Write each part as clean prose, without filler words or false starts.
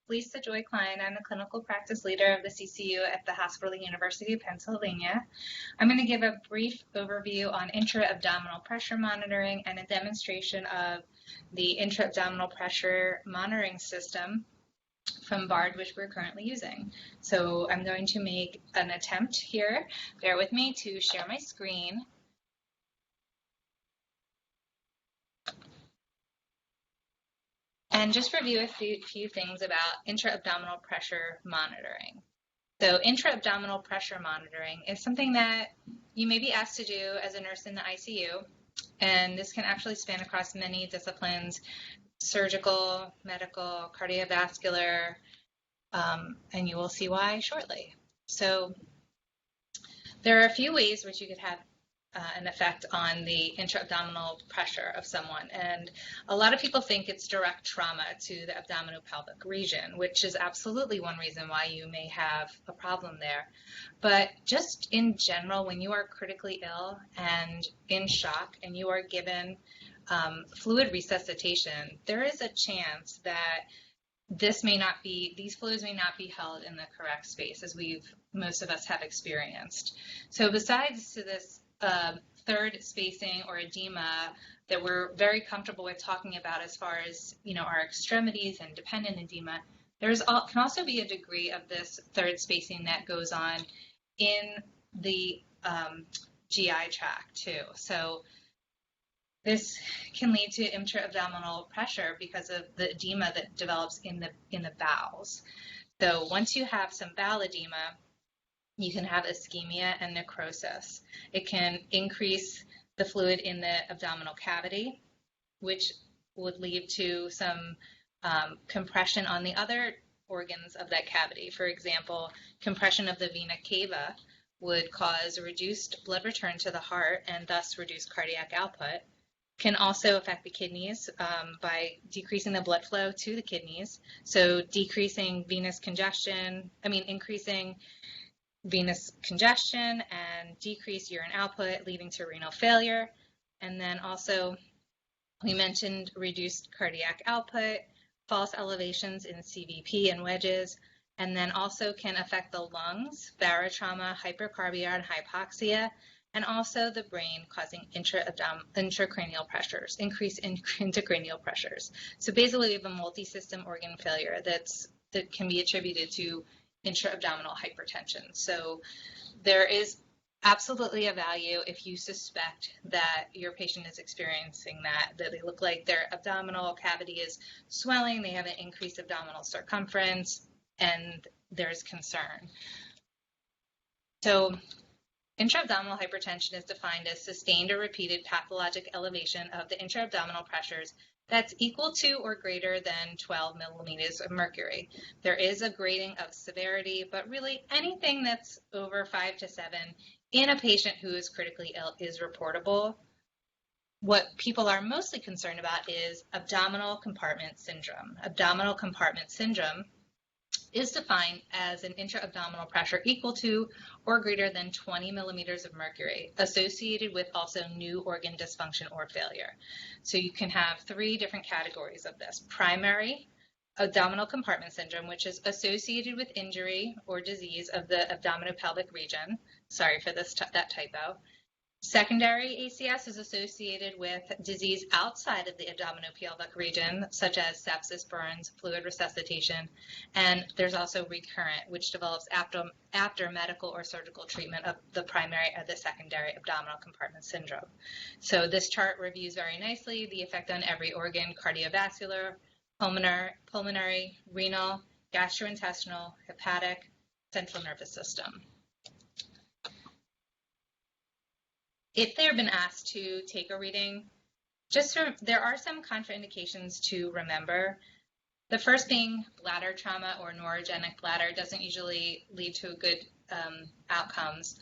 Lisa Joy Klein. I'm the clinical practice leader of the CCU at the Hospital of the University of Pennsylvania. I'm going to give a brief overview on intra-abdominal pressure monitoring and a demonstration of the intra-abdominal pressure monitoring system from BARD, which we're currently using. So I'm going to make an attempt here. Bear with me to share my screen. And just review a few things about intra-abdominal pressure monitoring. So intra-abdominal pressure monitoring is something that you may be asked to do as a nurse in the ICU, and this can actually span across many disciplines: surgical, medical, cardiovascular, and you will see why shortly. So there are a few ways which you could have an effect on the intra-abdominal pressure of someone. And a lot of people think it's direct trauma to the abdominopelvic region, which is absolutely one reason why you may have a problem there. But just in general, when you are critically ill and in shock and you are given fluid resuscitation, there is a chance that these fluids may not be held in the correct space, as most of us have experienced. So besides to this third spacing or edema that we're very comfortable with talking about as far as our extremities and dependent edema, can also be a degree of this third spacing that goes on in the GI tract too. So this can lead to intra-abdominal pressure because of the edema that develops in the bowels. So once you have some bowel edema, you can have ischemia and necrosis. It can increase the fluid in the abdominal cavity, which would lead to some compression on the other organs of that cavity. For example, compression of the vena cava would cause reduced blood return to the heart and thus reduced cardiac output. Can also affect the kidneys by decreasing the blood flow to the kidneys. So increasing venous congestion and decrease urine output, leading to renal failure. And then also, we mentioned reduced cardiac output, false elevations in CVP and wedges, and then also can affect the lungs, barotrauma, hypercarbia, and hypoxia, and also the brain, causing intracranial pressures, increased intracranial pressures. So basically, we have a multi-system organ failure that can be attributed to intra-abdominal hypertension. So there is absolutely a value if you suspect that your patient is experiencing that they look like their abdominal cavity is swelling, they have an increased abdominal circumference, and there's concern. So intra-abdominal hypertension is defined as sustained or repeated pathologic elevation of the intra-abdominal pressures that's equal to or greater than 12 millimeters of mercury. There is a grading of severity, but really anything that's over 5 to 7 in a patient who is critically ill is reportable. What people are mostly concerned about is abdominal compartment syndrome. Abdominal compartment syndrome is defined as an intra-abdominal pressure equal to or greater than 20 millimeters of mercury, associated with also new organ dysfunction or failure. So you can have 3 different categories of this. Primary abdominal compartment syndrome, which is associated with injury or disease of the abdominopelvic region. Sorry for that typo. Secondary ACS is associated with disease outside of the abdominopelvic region, such as sepsis, burns, fluid resuscitation, and there's also recurrent, which develops after medical or surgical treatment of the primary or the secondary abdominal compartment syndrome. So this chart reviews very nicely the effect on every organ: cardiovascular, pulmonary, renal, gastrointestinal, hepatic, central nervous system. If they've been asked to take a reading, there are some contraindications to remember. The first being bladder trauma or neurogenic bladder doesn't usually lead to good outcomes.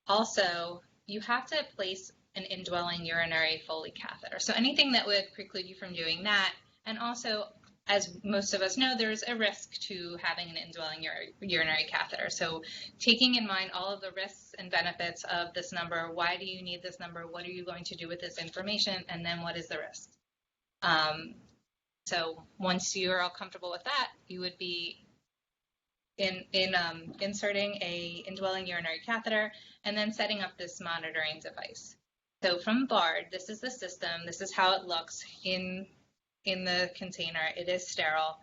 Also, you have to place an indwelling urinary Foley catheter. So anything that would preclude you from doing that, and also, as most of us know, there's a risk to having an indwelling urinary catheter. So taking in mind all of the risks and benefits of this number, why do you need this number, what are you going to do with this information, and then what is the risk? So once you're all comfortable with that, you would be inserting a indwelling urinary catheter and then setting up this monitoring device. So from BARD, this is the system. This is how it looks in the container. It is sterile.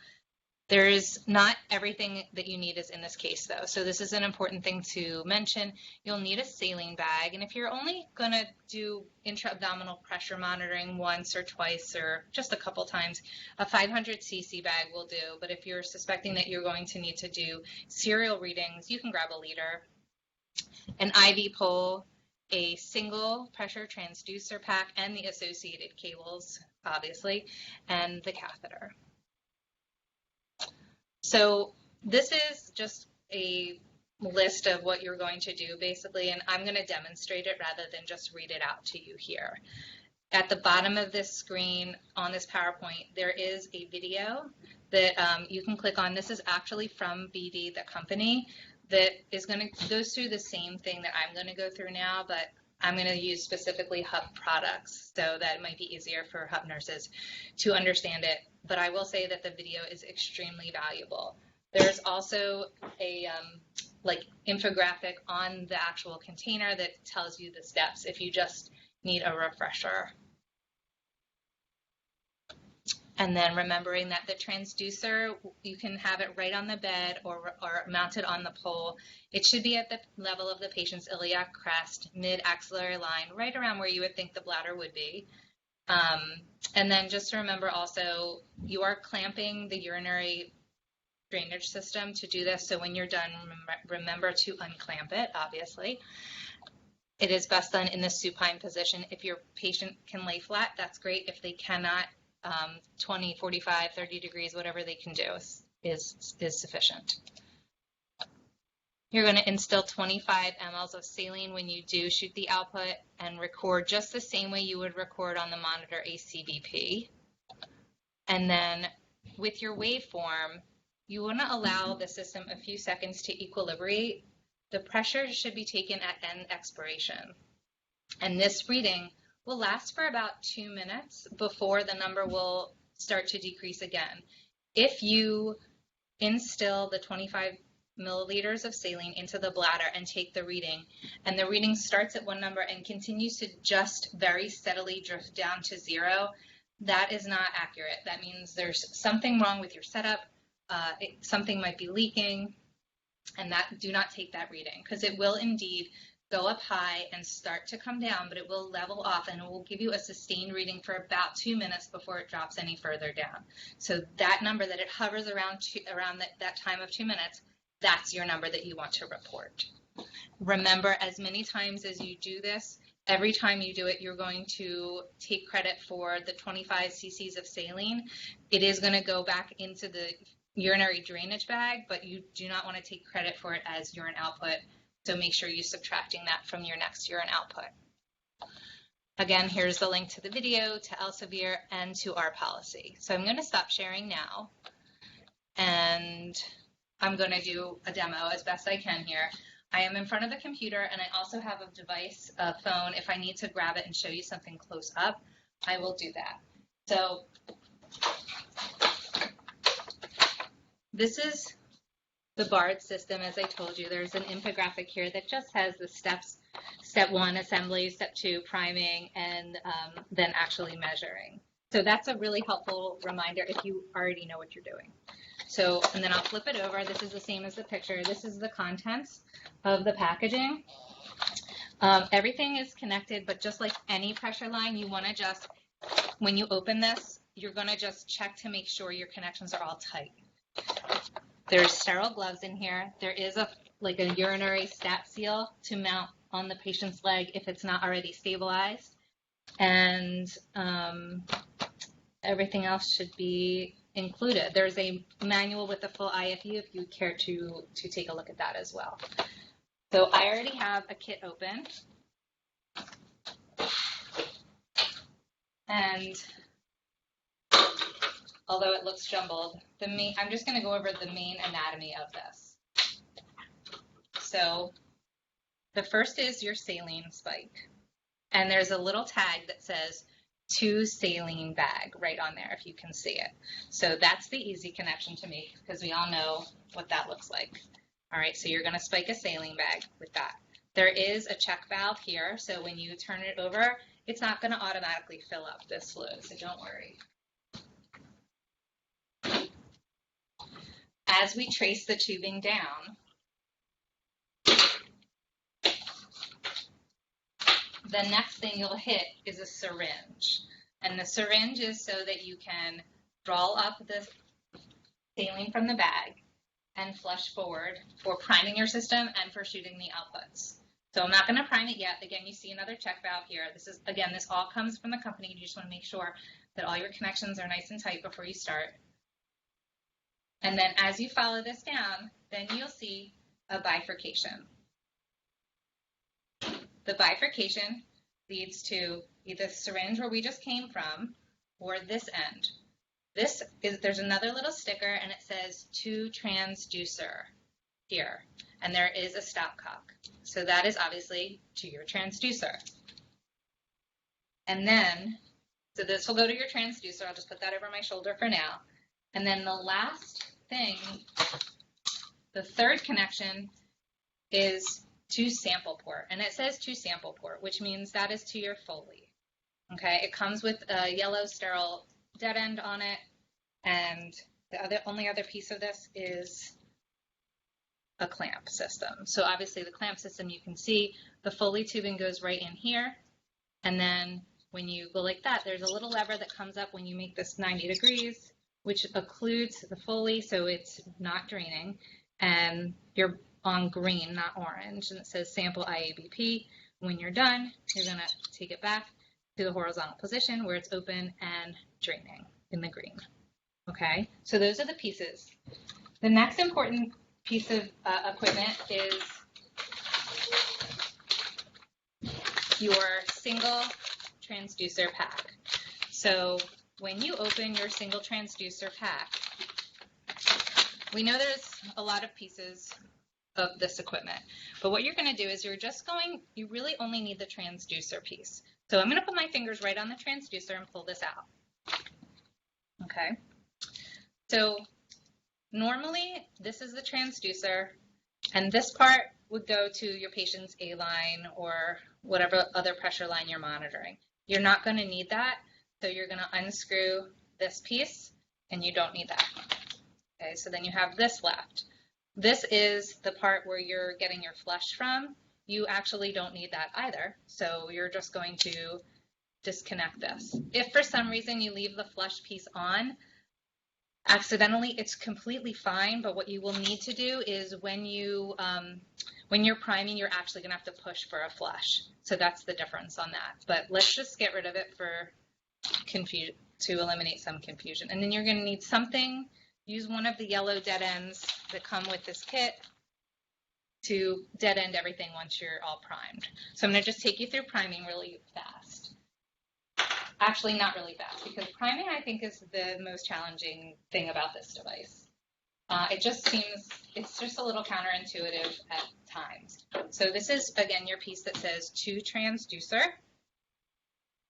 There's not everything that you need is in this case though. So this is an important thing to mention. You'll need a saline bag. And if you're only gonna do intra-abdominal pressure monitoring once or twice or just a couple times, a 500 cc bag will do. But if you're suspecting that you're going to need to do serial readings, you can grab a liter. An IV pole, a single pressure transducer pack and the associated cables, obviously, and the catheter. So this is just a list of what you're going to do basically, and I'm going to demonstrate it rather than just read it out to you here. At the bottom of this screen on this PowerPoint, there is a video that you can click on. This is actually from BD, the company, that is going to go through the same thing that I'm going to go through now, but I'm going to use specifically hub products so that it might be easier for hub nurses to understand it. But I will say that the video is extremely valuable. There's also a infographic on the actual container that tells you the steps if you just need a refresher. And then remembering that the transducer, you can have it right on the bed or mounted on the pole. It should be at the level of the patient's iliac crest, mid-axillary line, right around where you would think the bladder would be. And then just to remember also, you are clamping the urinary drainage system to do this. So when you're done, remember to unclamp it, obviously. It is best done in the supine position. If your patient can lay flat, that's great. If they cannot, 20, 45, 30 degrees, whatever they can do is sufficient. You're going to instill 25 mLs of saline when you do shoot the output and record just the same way you would record on the monitor a CVP. And then with your waveform, you want to allow the system a few seconds to equilibrate. The pressure should be taken at end expiration. And this reading will last for about 2 minutes before the number will start to decrease again. If you instill the 25 milliliters of saline into the bladder and take the reading, and the reading starts at one number and continues to just very steadily drift down to 0, that is not accurate. That means there's something wrong with your setup, something might be leaking, and that do not take that reading because it will indeed go up high and start to come down, but it will level off and it will give you a sustained reading for about 2 minutes before it drops any further down. So that number that it hovers around that time of 2 minutes, that's your number that you want to report. Remember, as many times as you do this, every time you do it, you're going to take credit for the 25 cc's of saline. It is going to go back into the urinary drainage bag, but you do not want to take credit for it as urine output. So make sure you're subtracting that from your next urine output. Again, here's the link to the video, to Elsevier, and to our policy. So I'm going to stop sharing now, and I'm going to do a demo as best I can here. I am in front of the computer, and I also have a device, a phone. If I need to grab it and show you something close up, I will do that. So this is the BARD system. As I told you, there's an infographic here that just has the steps: step 1, assembly; step 2, priming, and then actually measuring. So that's a really helpful reminder if you already know what you're doing. So, and then I'll flip it over. This is the same as the picture. This is the contents of the packaging. Everything is connected, but just like any pressure line, you want to just, when you open this, you're going to just check to make sure your connections are all tight. There's sterile gloves in here. There is a urinary stat seal to mount on the patient's leg if it's not already stabilized. And everything else should be included. There's a manual with the full IFU if you care to take a look at that as well. So I already have a kit open. And although it looks jumbled, I'm just going to go over the main anatomy of this. So the first is your saline spike. And there's a little tag that says to saline bag right on there, if you can see it. So that's the easy connection to make because we all know what that looks like. All right, so you're going to spike a saline bag with that. There is a check valve here, so when you turn it over, it's not going to automatically fill up this fluid, so don't worry. As we trace the tubing down, the next thing you'll hit is a syringe. And the syringe is so that you can draw up the saline from the bag and flush forward for priming your system and for shooting the outputs. So I'm not going to prime it yet. Again, you see another check valve here. This is, again, this all comes from the company. You just want to make sure that all your connections are nice and tight before you start. And then as you follow this down, then you'll see a bifurcation. The bifurcation leads to either the syringe where we just came from or this end. There's another little sticker and it says to transducer here, and there is a stopcock. So that is obviously to your transducer. And then, so this will go to your transducer. I'll just put that over my shoulder for now. And then the last thing, the third connection is to sample port, and it says to sample port, which means that is to your Foley. Okay, it comes with a yellow sterile dead end on it, and the only other piece of this is a clamp system. So obviously the clamp system, you can see the Foley tubing goes right in here, and then when you go like that, there's a little lever that comes up when you make this 90 degrees, which occludes the Foley so it's not draining, and you're on green, not orange, and it says sample IABP. When you're done, you're going to take it back to the horizontal position where it's open and draining in the green. Okay, so those are the pieces. The next important piece of equipment is your single transducer pack. So when you open your single transducer pack, we know there's a lot of pieces of this equipment, but what you're going to do is you really only need the transducer piece. So I'm going to put my fingers right on the transducer and pull this out. Okay, so normally this is the transducer, and this part would go to your patient's A line or whatever other pressure line you're monitoring. You're not going to need that, so you're going to unscrew this piece, and you don't need that. Okay, so then you have this left. This is the part where you're getting your flush from. You actually don't need that either, so you're just going to disconnect this. If for some reason you leave the flush piece on accidentally, it's completely fine, but what you will need to do is when you're priming, you're actually going to have to push for a flush. So that's the difference on that. But let's just get rid of it to eliminate some confusion. And then you're going to need something. Use one of the yellow dead ends that come with this kit to dead end everything once you're all primed. So I'm going to just take you through priming really fast. Actually, not really fast, because priming, I think, is the most challenging thing about this device. It's just a little counterintuitive at times. So this is, again, your piece that says to transducer,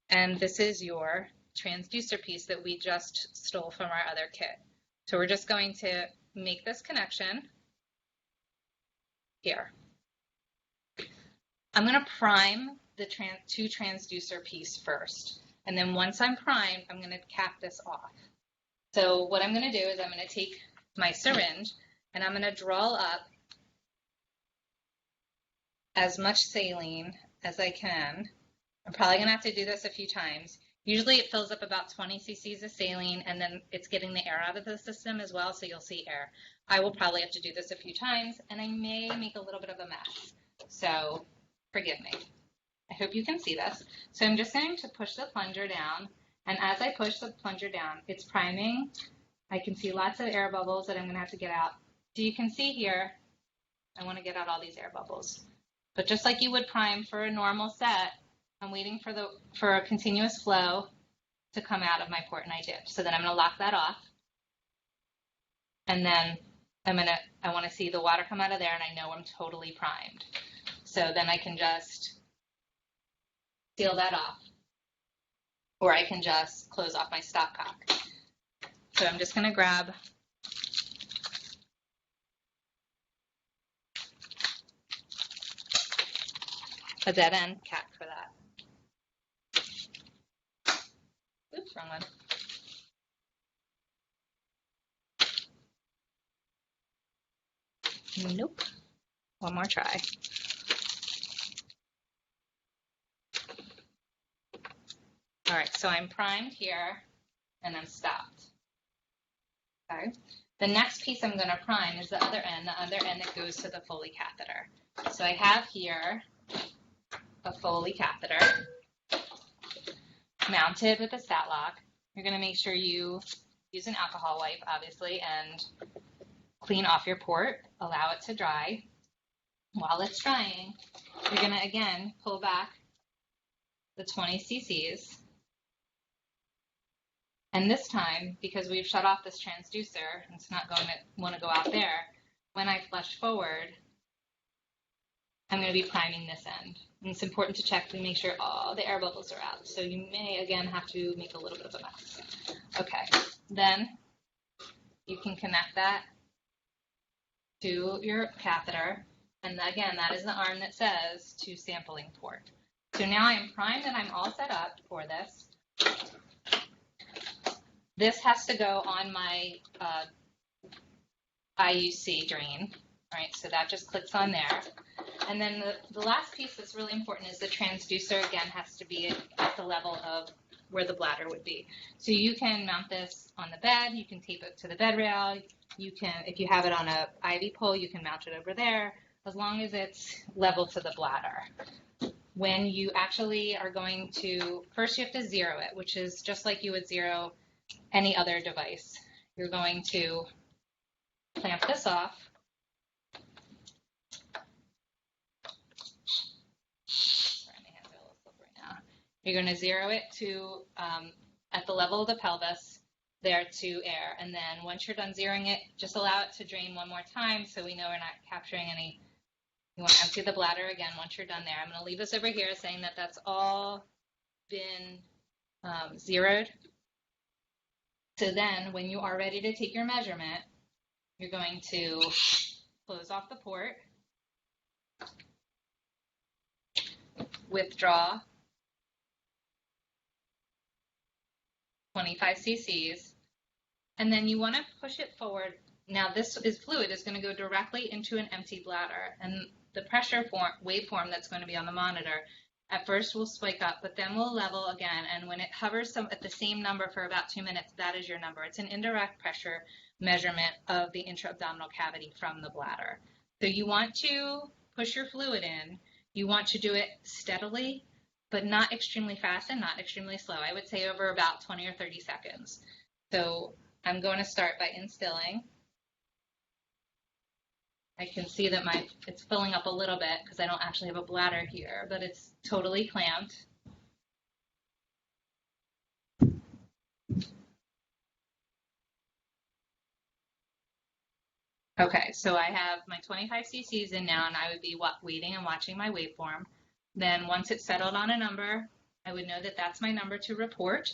and this is your transducer piece that we just stole from our other kit. So we're just going to make this connection here. I'm going to prime the to transducer piece first. And then once I'm primed, I'm going to cap this off. So what I'm going to do is I'm going to take my syringe and I'm going to draw up as much saline as I can. I'm probably going to have to do this a few times. Usually it fills up about 20 cc's of saline, and then it's getting the air out of the system as well, so you'll see air. I will probably have to do this a few times, and I may make a little bit of a mess. So forgive me. I hope you can see this. So I'm just going to push the plunger down, and as I push the plunger down, it's priming. I can see lots of air bubbles that I'm going to have to get out. So you can see here, I want to get out all these air bubbles. But just like you would prime for a normal set, I'm waiting for a continuous flow to come out of my port, and I did. So then I'm going to lock that off, and then I want to see the water come out of there, and I know I'm totally primed. So then I can just seal that off. or I can just close off my stopcock. So I'm just going to grab a dead end cap for that. Oops, wrong one. Nope. One more try. All right, so I'm primed here and I'm stopped. Okay. The next piece I'm going to prime is the other end that goes to the Foley catheter. So I have here a Foley catheter mounted with a stat lock. You're going to make sure you use an alcohol wipe, obviously, and clean off your port. Allow it to dry. While it's drying, you're going to, again, pull back the 20 cc's. And this time, because we've shut off this transducer, it's not going to want to go out there, when I flush forward, I'm going to be priming this end. And it's important to check to make sure all the air bubbles are out. So you may, again, have to make a little bit of a mess. Okay, then you can connect that to your catheter. And again, that is the arm that says to sampling port. So now I'm primed and I'm all set up for this. This has to go on my IUC drain, right? So that just clicks on there. And then the last piece that's really important is the transducer, again, has to be at the level of where the bladder would be. So you can mount this on the bed, you can tape it to the bed rail, you can, if you have it on a IV pole, you can mount it over there, as long as it's level to the bladder. When you actually are going to, first you have to zero it, which is just like you would zero any other device. You're going to clamp this off. Sorry, my hands are a little slippery now. You're going to zero it to at the level of the pelvis there to air. And then once you're done zeroing it, just allow it to drain one more time so we know we're not capturing any. You want to empty the bladder again once you're done there. I'm going to leave this over here saying that that's all been zeroed. So then when you are ready to take your measurement, you're going to close off the port, withdraw 25 cc's, and then you want to push it forward. Now this fluid is going to go directly into an empty bladder, and the pressure waveform that's going to be on the monitor at first will spike up, but then will level again, and when it hovers at the same number for about 2 minutes, that is your number. It's an indirect pressure measurement of the intra-abdominal cavity from the bladder. So you want to push your fluid in. You want to do it steadily, but not extremely fast and not extremely slow. I would say over about 20 or 30 seconds. So I'm going to start by instilling. I can see that it's filling up a little bit because I don't actually have a bladder here, but it's totally clamped. Okay, so I have my 25 cc's in now, and I would be waiting and watching my waveform. Then once it's settled on a number, I would know that that's my number to report.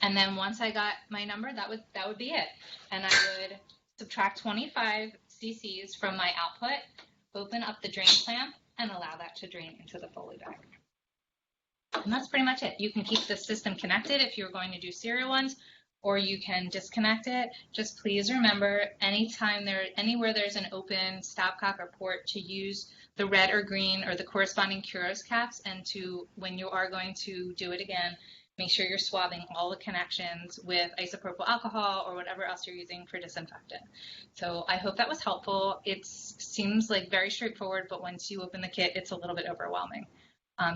And then once I got my number, that would be it. And I would subtract 25 cc's from my output, open up the drain clamp, and allow that to drain into the Foley bag. And that's pretty much it. You can keep the system connected if you're going to do serial ones, or you can disconnect it. Just please remember, anywhere there's an open stopcock or port, to use the red or green or the corresponding Kuros caps, and when you are going to do it again, make sure you're swabbing all the connections with isopropyl alcohol or whatever else you're using for disinfectant. So I hope that was helpful. It seems like very straightforward, but once you open the kit, it's a little bit overwhelming.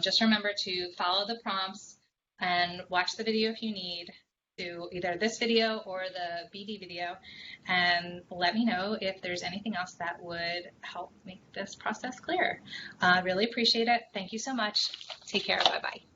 Just remember to follow the prompts and watch the video if you need to, either this video or the BD video, and let me know if there's anything else that would help make this process clearer. Really appreciate it. Thank you so much. Take care. Bye-bye.